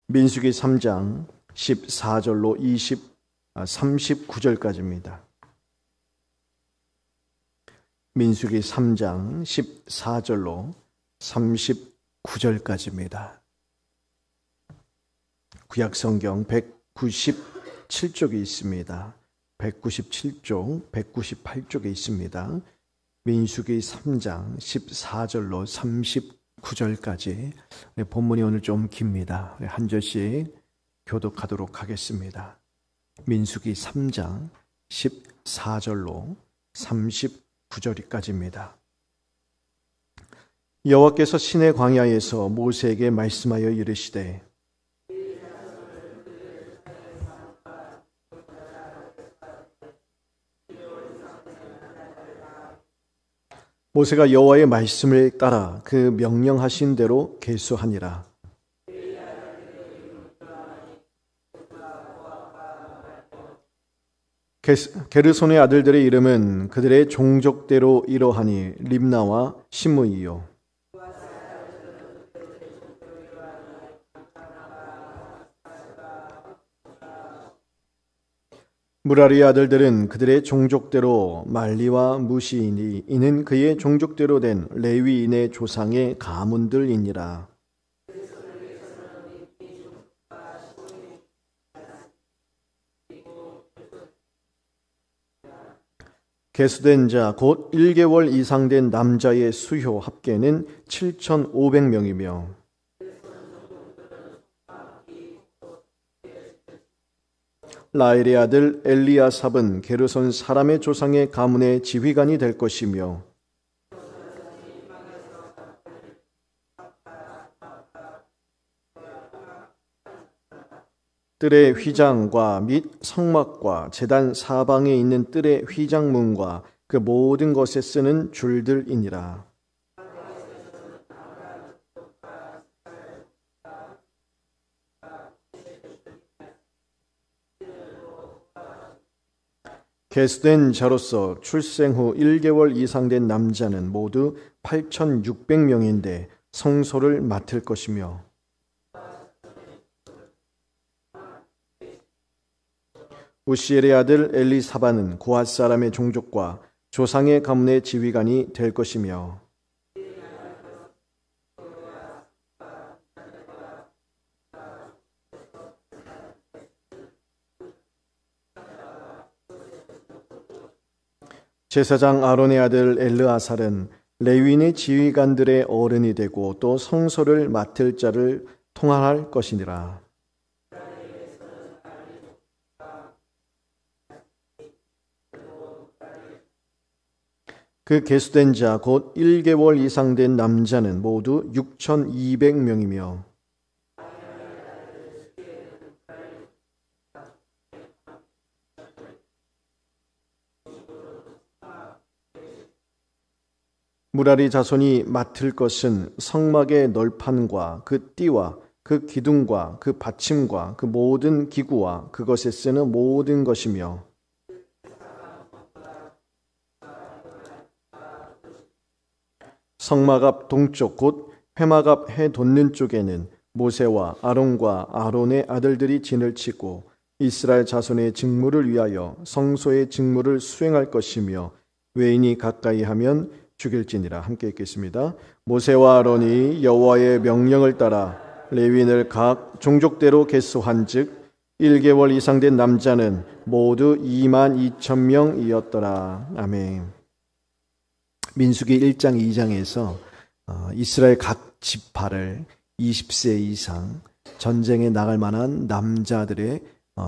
민수기 3장 14절로 39절까지입니다. 민수기 3장 14절로 39절까지입니다. 구약성경 197쪽에 있습니다. 197쪽, 198쪽에 있습니다. 민수기 3장 14절로 39절까지. 본문이 오늘 좀 깁니다. 한 절씩 교독하도록 하겠습니다. 민수기 3장 14절로 39절까지입니다. 여호와께서 시내 광야에서 모세에게 말씀하여 이르시되 모세가 여호와의 말씀을 따라 그 명령하신 대로 계수하니라. 게르손의 아들들의 이름은 그들의 종족대로 이러하니 림나와 시므이요. 무라리의 아들들은 그들의 종족대로 말리와 무시이니 이는 그의 종족대로 된 레위인의 조상의 가문들이니라. 계수된 자 곧 1개월 이상 된 남자의 수효 합계는 7,500명이며 라엘의 아들 엘리아삽은 게르손 사람의 조상의 가문의 지휘관이 될 것이며 뜰의 휘장과 및 성막과 제단 사방에 있는 뜰의 휘장문과 그 모든 것에 쓰는 줄들이니라. 계수된 자로서 출생 후 1개월 이상 된 남자는 모두 8,600명인데 성소를 맡을 것이며 우시엘의 아들 엘리사바는 고핫 사람의 종족과 조상의 가문의 지휘관이 될 것이며 제사장 아론의 아들 엘르아살은 레위인의 지휘관들의 어른이 되고 또 성소를 맡을 자를 통할할 것이니라. 그 계수된 자 곧 1개월 이상 된 남자는 모두 6,200명이며 무라리 자손이 맡을 것은 성막의 널판과 그 띠와 그 기둥과 그 받침과 그 모든 기구와 그것에 쓰는 모든 것이며 성막 앞 동쪽 곧 회막 앞 해 돋는 쪽에는 모세와 아론과 아론의 아들들이 진을 치고 이스라엘 자손의 직무를 위하여 성소의 직무를 수행할 것이며 외인이 가까이 하면 죽일지니라. 함께 읽겠습니다. 모세와 아론이 여호와의 명령을 따라 레위인을 각 종족대로 계수한즉 1개월 이상 된 남자는 모두 22,000명이었더라. 아멘. 민수기 1장 2장에서 이스라엘 각 지파를 20세 이상 전쟁에 나갈 만한 남자들의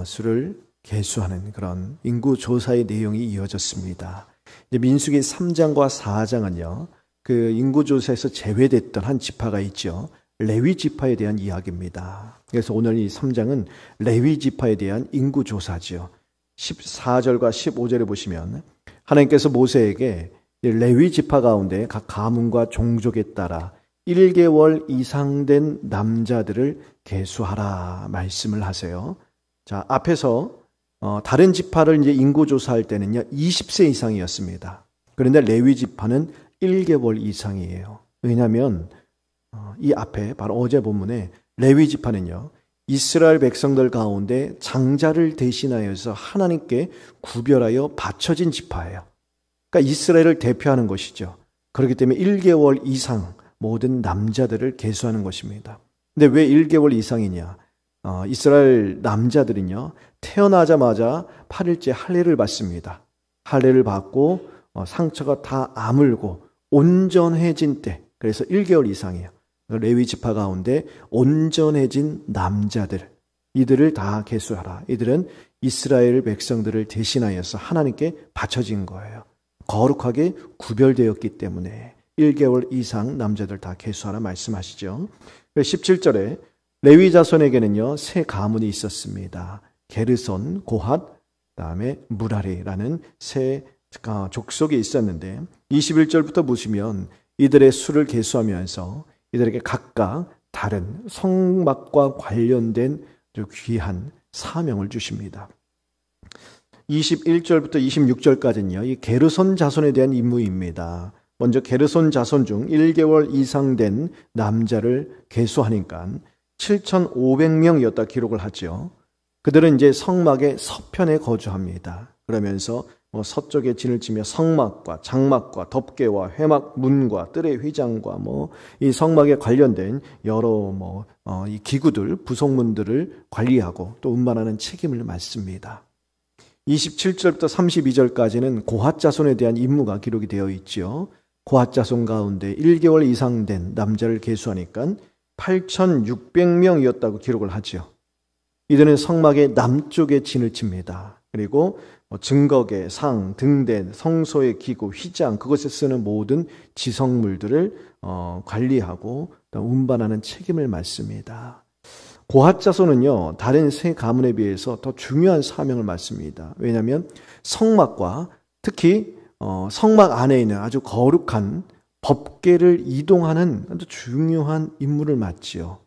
수를 계수하는 그런 인구 조사의 내용이 이어졌습니다. 이제 민수기 3장과 4장은요, 그 인구 조사에서 제외됐던 한 지파가 있죠. 레위 지파에 대한 이야기입니다. 그래서 오늘 이 3장은 레위 지파에 대한 인구 조사죠. 14절과 15절에 보시면 하나님께서 모세에게 레위 지파 가운데 각 가문과 종족에 따라 1개월 이상 된 남자들을 계수하라 말씀을 하세요. 자, 앞에서 다른 지파를 이제 인구 조사할 때는요 20세 이상이었습니다. 그런데 레위 지파는 1개월 이상이에요. 왜냐하면 이 앞에 바로 어제 본문에 레위 지파는요 이스라엘 백성들 가운데 장자를 대신하여서 하나님께 구별하여 바쳐진 지파예요. 그러니까 이스라엘을 대표하는 것이죠. 그렇기 때문에 1개월 이상 모든 남자들을 계수하는 것입니다. 근데 왜 1개월 이상이냐? 이스라엘 남자들은요, 태어나자마자 8일째 할례를 받습니다. 할례를 받고 상처가 다 아물고 온전해진 때, 그래서 1개월 이상이에요. 레위 지파 가운데 온전해진 남자들, 이들을 다 계수하라. 이들은 이스라엘 백성들을 대신하여서 하나님께 바쳐진 거예요. 거룩하게 구별되었기 때문에 1개월 이상 남자들 다 계수하라 말씀하시죠. 17절에 레위 자손에게는요, 세 가문이 있었습니다. 게르손, 고핫, 그다음에 무라리라는 세 족속이 있었는데 21절부터 보시면 이들의 수를 계수하면서 이들에게 각각 다른 성막과 관련된 귀한 사명을 주십니다. 21절부터 26절까지는요, 이 게르손 자손에 대한 임무입니다. 먼저 게르손 자손 중 1개월 이상 된 남자를 계수하니까 7,500명이었다 기록을 하죠. 그들은 이제 성막의 서편에 거주합니다. 그러면서 서쪽에 진을 치며 성막과 장막과 덮개와 회막 문과 뜰의 휘장과 이 성막에 관련된 여러 이 기구들, 부속문들을 관리하고 또 운반하는 책임을 맡습니다. 27절부터 32절까지는 고핫 자손에 대한 임무가 기록이 되어 있죠. 고핫 자손 가운데 1개월 이상 된 남자를 계수하니까 8,600명이었다고 기록을 하죠. 이들은 성막의 남쪽에 진을 칩니다. 그리고 증거계, 상, 등대, 성소의 기구, 휘장, 그것에 쓰는 모든 지성물들을 관리하고 운반하는 책임을 맡습니다. 고핫 자손은요, 다른 세 가문에 비해서 더 중요한 사명을 맡습니다. 왜냐하면 성막과 특히 성막 안에 있는 아주 거룩한 법궤를 이동하는 아주 중요한 임무를 맡지요.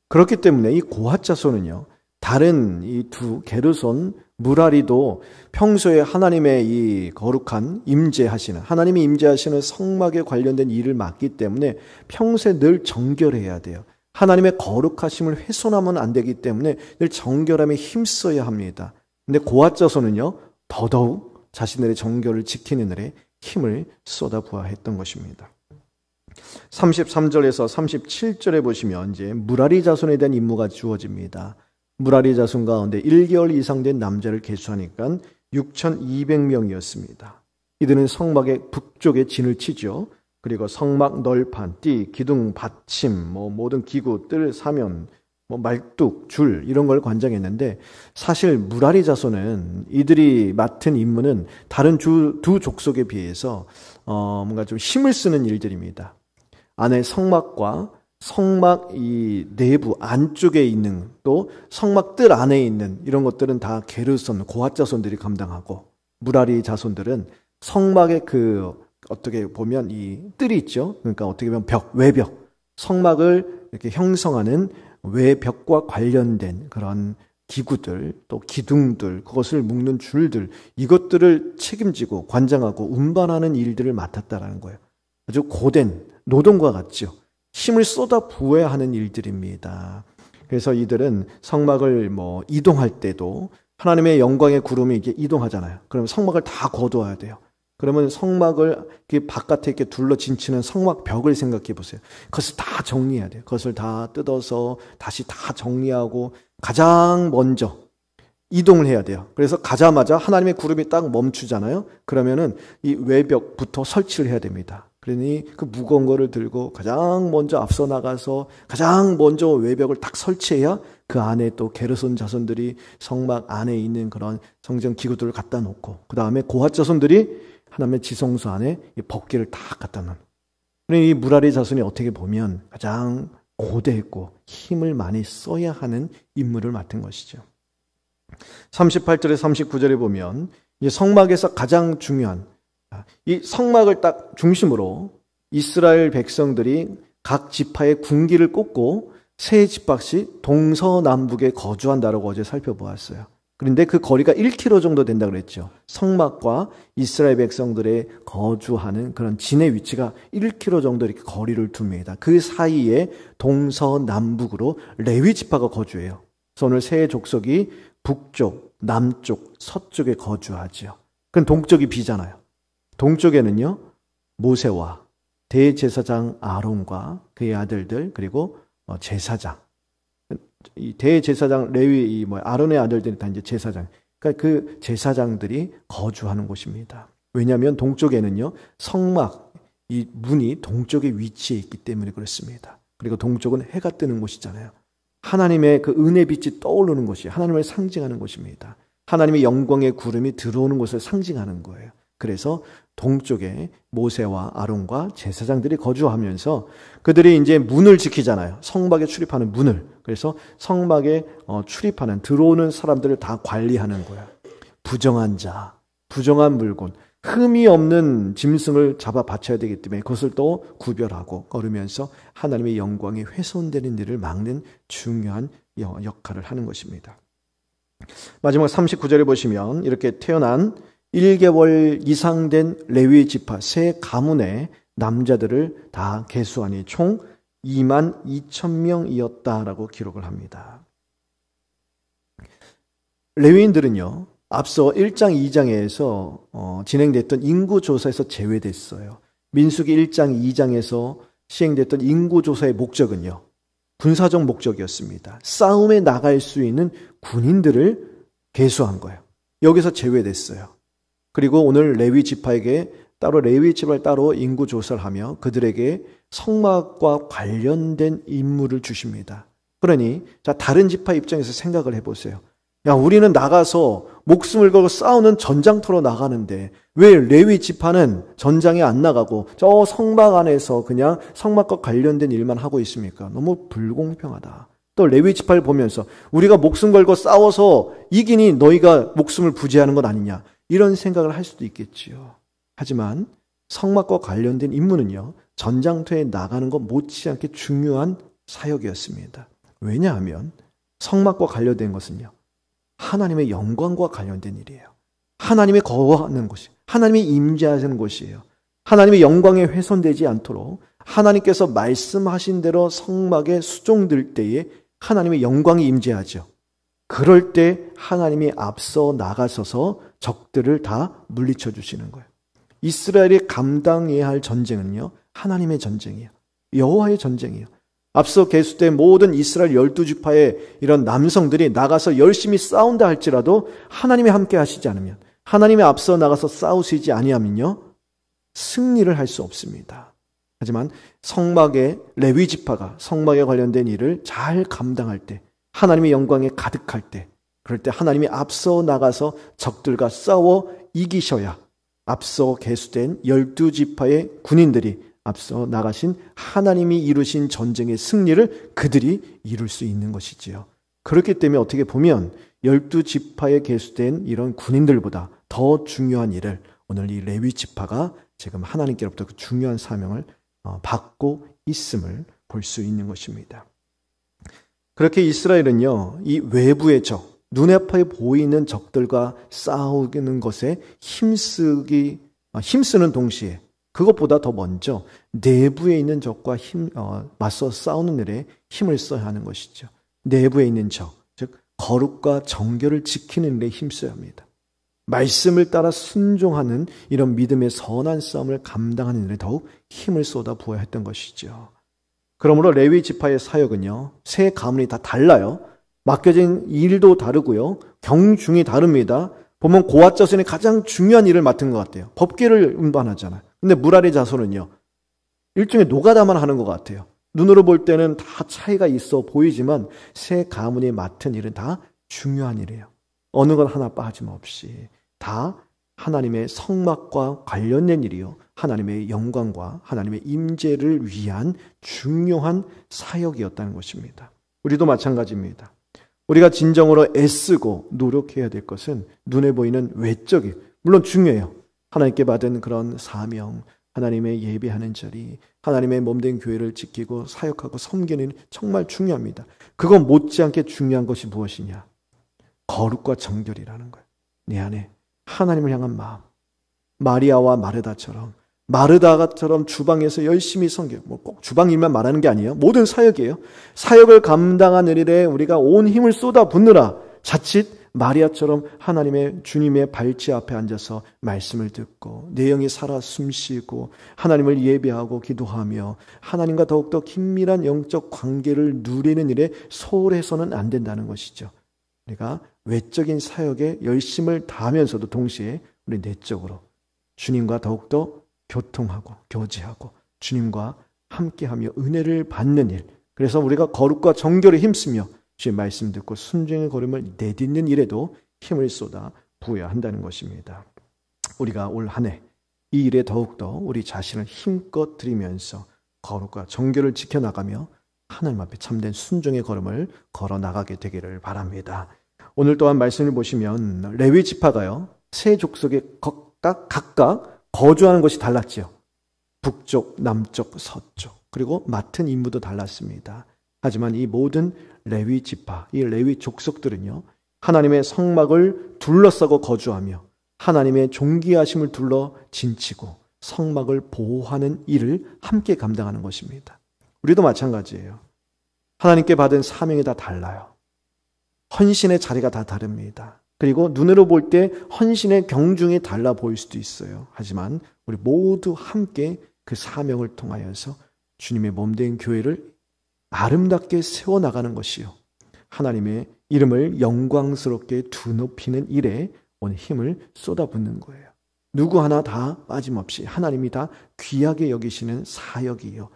그렇기 때문에 이 고핫 자손은요, 다른 이 두 게르손, 무라리도 평소에 하나님의 이 거룩한 임재하시는, 하나님이 임재하시는 성막에 관련된 일을 맡기 때문에 평소에 늘 정결해야 돼요. 하나님의 거룩하심을 훼손하면 안 되기 때문에 늘 정결함에 힘써야 합니다. 근데 고핫 자손은요, 더더욱 자신들의 정결을 지키는 일에 힘을 쏟아부어야 했던 것입니다. 33절에서 37절에 보시면 이제 무라리 자손에 대한 임무가 주어집니다. 무라리 자손 가운데 1개월 이상 된 남자를 계수하니까 6,200명이었습니다. 이들은 성막의 북쪽에 진을 치죠. 그리고 성막 널판, 띠, 기둥, 받침, 모든 기구, 뜰, 사면, 말뚝, 줄 이런 걸 관장했는데 사실 무라리 자손은 이들이 맡은 임무는 다른 두 족속에 비해서 뭔가 좀 힘을 쓰는 일들입니다. 안에 성막과 성막 이 내부 안쪽에 있는 또 성막 뜰 안에 있는 이런 것들은 다 게르손, 고핫 자손들이 감당하고 무라리 자손들은 성막의 어떻게 보면 이 뜰이 있죠. 그러니까 어떻게 보면 외벽, 성막을 이렇게 형성하는 외벽과 관련된 그런 기구들, 또 기둥들, 그것을 묶는 줄들, 이것들을 책임지고 관장하고 운반하는 일들을 맡았다라는 거예요. 아주 고된 노동과 같죠. 힘을 쏟아 부어야 하는 일들입니다. 그래서 이들은 성막을 이동할 때도 하나님의 영광의 구름이 이렇게 이동하잖아요. 그러면 성막을 다 거두어야 돼요. 그러면 성막을 바깥에 이렇게 둘러 진치는 성막 벽을 생각해 보세요. 그것을 다 정리해야 돼요. 그것을 다 뜯어서 다시 다 정리하고 가장 먼저 이동을 해야 돼요. 그래서 가자마자 하나님의 구름이 딱 멈추잖아요. 그러면은 이 외벽부터 설치를 해야 됩니다. 그러니 그 무거운 거를 들고 가장 먼저 앞서 나가서 가장 먼저 외벽을 딱 설치해야 그 안에 또 게르손 자손들이 성막 안에 있는 그런 성전 기구들을 갖다 놓고 그 다음에 고핫 자손들이 하나님의 지성소 안에 이 법궤를 다 갖다 놓는. 이 무라리 자손이 어떻게 보면 가장 고대했고 힘을 많이 써야 하는 임무를 맡은 것이죠. 38절에 39절에 보면 이 성막에서 가장 중요한 이 성막을 딱 중심으로 이스라엘 백성들이 각 지파의 군기를 꽂고 세 집합씩 동서남북에 거주한다라고 어제 살펴보았어요. 그런데 그 거리가 1km 정도 된다고 그랬죠. 성막과 이스라엘 백성들의 거주하는 그런 진의 위치가 1km 정도 이렇게 거리를 둡니다. 그 사이에 동서남북으로 레위 지파가 거주해요. 그래서 오늘 세 족속이 북쪽, 남쪽, 서쪽에 거주하죠. 그건 동쪽이 비잖아요. 동쪽에는요, 모세와 대제사장 아론과 그의 아들들, 그리고 제사장. 이 대제사장 레위, 아론의 아들들이 다 이제 제사장. 그러니까 그 제사장들이 거주하는 곳입니다. 왜냐하면 동쪽에는요, 성막, 이 문이 동쪽에 위치해 있기 때문에 그렇습니다. 그리고 동쪽은 해가 뜨는 곳이잖아요. 하나님의 그 은혜 빛이 떠오르는 곳이 하나님을 상징하는 곳입니다. 하나님의 영광의 구름이 들어오는 곳을 상징하는 거예요. 그래서 동쪽에 모세와 아론과 제사장들이 거주하면서 그들이 이제 문을 지키잖아요. 성막에 출입하는 문을. 그래서 성막에 출입하는 들어오는 사람들을 다 관리하는 거예요. 부정한 자, 부정한 물건, 흠이 없는 짐승을 잡아 바쳐야 되기 때문에 그것을 또 구별하고 거르면서 하나님의 영광이 훼손되는 일을 막는 중요한 역할을 하는 것입니다. 마지막 39절에 보시면 이렇게 태어난 1개월 이상 된 레위 지파 세 가문의 남자들을 다 계수하니 총 22,000명이었다라고 기록을 합니다. 레위인들은요, 앞서 1장, 2장에서 진행됐던 인구조사에서 제외됐어요. 민수기 1장, 2장에서 시행됐던 인구조사의 목적은요, 군사적 목적이었습니다. 싸움에 나갈 수 있는 군인들을 계수한 거예요. 여기서 제외됐어요. 그리고 오늘 레위 지파에게 따로 레위 지파를 따로 인구 조사를 하며 그들에게 성막과 관련된 임무를 주십니다. 그러니 자, 다른 지파 입장에서 생각을 해보세요. 야, 우리는 나가서 목숨을 걸고 싸우는 전장터로 나가는데 왜 레위 지파는 전장에 안 나가고 저 성막 안에서 그냥 성막과 관련된 일만 하고 있습니까? 너무 불공평하다. 또 레위 지파를 보면서 우리가 목숨 걸고 싸워서 이기니 너희가 목숨을 부지하는 것 아니냐, 이런 생각을 할 수도 있겠지요. 하지만 성막과 관련된 임무는요, 전장터에 나가는 것 못지않게 중요한 사역이었습니다. 왜냐하면 성막과 관련된 것은요, 하나님의 영광과 관련된 일이에요. 하나님의 거하는 곳이, 하나님이 임재하시는 곳이에요. 하나님의 영광에 훼손되지 않도록 하나님께서 말씀하신 대로 성막에 수종될 때에 하나님의 영광이 임재하죠. 그럴 때 하나님이 앞서 나가셔서 적들을 다 물리쳐 주시는 거예요. 이스라엘이 감당해야 할 전쟁은요, 하나님의 전쟁이에요. 여호와의 전쟁이에요. 앞서 계수된 모든 이스라엘 12지파의 이런 남성들이 나가서 열심히 싸운다 할지라도 하나님이 함께 하시지 않으면, 하나님이 앞서 나가서 싸우시지 아니하면요, 승리를 할 수 없습니다. 하지만 성막의 레위 지파가 성막에 관련된 일을 잘 감당할 때, 하나님의 영광에 가득할 때, 그럴 때 하나님이 앞서 나가서 적들과 싸워 이기셔야 앞서 계수된 12지파의 군인들이 앞서 나가신 하나님이 이루신 전쟁의 승리를 그들이 이룰 수 있는 것이지요. 그렇기 때문에 어떻게 보면 12지파에 계수된 이런 군인들보다 더 중요한 일을 오늘 이 레위 지파가 지금 하나님께로부터 그 중요한 사명을 받고 있음을 볼 수 있는 것입니다. 그렇게 이스라엘은요, 이 외부의 적, 눈앞에 보이는 적들과 싸우는 것에 힘쓰는 동시에 그것보다 더 먼저 내부에 있는 적과 맞서 싸우는 일에 힘을 써야 하는 것이죠. 내부에 있는 적, 즉 거룩과 정결을 지키는 일에 힘써야 합니다. 말씀을 따라 순종하는 이런 믿음의 선한 싸움을 감당하는 일에 더욱 힘을 쏟아 부어야 했던 것이죠. 그러므로 레위 지파의 사역은요, 세 가문이 다 달라요. 맡겨진 일도 다르고요, 경중이 다릅니다. 보면 고앗 자손이 가장 중요한 일을 맡은 것 같아요. 법궤를 운반하잖아요. 근데 무라리 자손은요, 일종의 노가다만 하는 것 같아요. 눈으로 볼 때는 다 차이가 있어 보이지만 세 가문이 맡은 일은 다 중요한 일이에요. 어느 것 하나 빠짐없이 다 하나님의 성막과 관련된 일이요, 하나님의 영광과 하나님의 임재를 위한 중요한 사역이었다는 것입니다. 우리도 마찬가지입니다. 우리가 진정으로 애쓰고 노력해야 될 것은 눈에 보이는 외적이 물론 중요해요. 하나님께 받은 그런 사명, 하나님의 예배하는 자리, 하나님의 몸된 교회를 지키고 사역하고 섬기는 정말 중요합니다. 그건 못지않게 중요한 것이 무엇이냐? 거룩과 정결이라는 거예요. 내 안에 하나님을 향한 마음. 마리아와 마르다처럼 주방에서 열심히 섬겨요. 꼭 주방 일만 말하는 게 아니에요. 모든 사역이에요. 사역을 감당하는 일에 우리가 온 힘을 쏟아붓느라 자칫 마리아처럼 하나님의 주님의 발치 앞에 앉아서 말씀을 듣고 내 영이 살아 숨쉬고 하나님을 예배하고 기도하며 하나님과 더욱더 긴밀한 영적 관계를 누리는 일에 소홀해서는 안 된다는 것이죠. 우리가 외적인 사역에 열심을 다하면서도 동시에 우리 내적으로 주님과 더욱더 교통하고 교제하고 주님과 함께하며 은혜를 받는 일, 그래서 우리가 거룩과 정결에 힘쓰며 주의 말씀 듣고 순종의 걸음을 내딛는 일에도 힘을 쏟아 부어야 한다는 것입니다. 우리가 올 한 해 이 일에 더욱더 우리 자신을 힘껏 들이면서 거룩과 정결을 지켜나가며 하나님 앞에 참된 순종의 걸음을 걸어 나가게 되기를 바랍니다. 오늘 또한 말씀을 보시면 레위 지파가요, 세 족속에 각각 거주하는 것이 달랐지요. 북쪽, 남쪽, 서쪽, 그리고 맡은 임무도 달랐습니다. 하지만 이 모든 레위 지파, 이 레위 족속들은요, 하나님의 성막을 둘러싸고 거주하며 하나님의 존귀하심을 둘러 진치고 성막을 보호하는 일을 함께 감당하는 것입니다. 우리도 마찬가지예요. 하나님께 받은 사명이 다 달라요. 헌신의 자리가 다 다릅니다. 그리고 눈으로 볼 때 헌신의 경중이 달라 보일 수도 있어요. 하지만 우리 모두 함께 그 사명을 통하여서 주님의 몸된 교회를 아름답게 세워나가는 것이요, 하나님의 이름을 영광스럽게 두높이는 일에 온 힘을 쏟아붓는 거예요. 누구 하나 다 빠짐없이 하나님이 다 귀하게 여기시는 사역이요,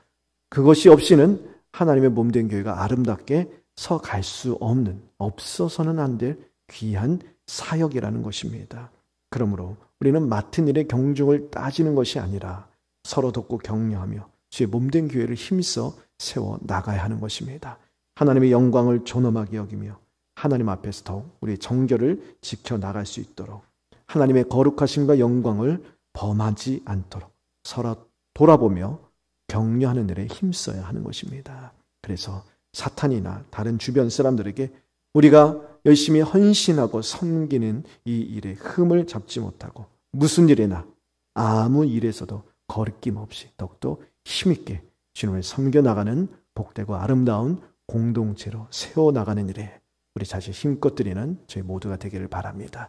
그것이 없이는 하나님의 몸된 교회가 아름답게 서갈 수 없는, 없어서는 안 될 귀한 사역이라는 것입니다. 그러므로 우리는 맡은 일의 경중을 따지는 것이 아니라 서로 돕고 격려하며 주의 몸된 교회를 힘써 세워 나가야 하는 것입니다. 하나님의 영광을 존엄하게 여기며 하나님 앞에서 더욱 우리의 정결을 지켜나갈 수 있도록 하나님의 거룩하심과 영광을 범하지 않도록 서로 돌아보며 격려하는 일에 힘써야 하는 것입니다. 그래서 사탄이나 다른 주변 사람들에게 우리가 열심히 헌신하고 섬기는 이 일에 흠을 잡지 못하고 무슨 일이나 아무 일에서도 거리낌 없이 더욱더 힘있게 주님을 섬겨나가는 복되고 아름다운 공동체로 세워나가는 일에 우리 자신 힘껏 드리는 저희 모두가 되기를 바랍니다.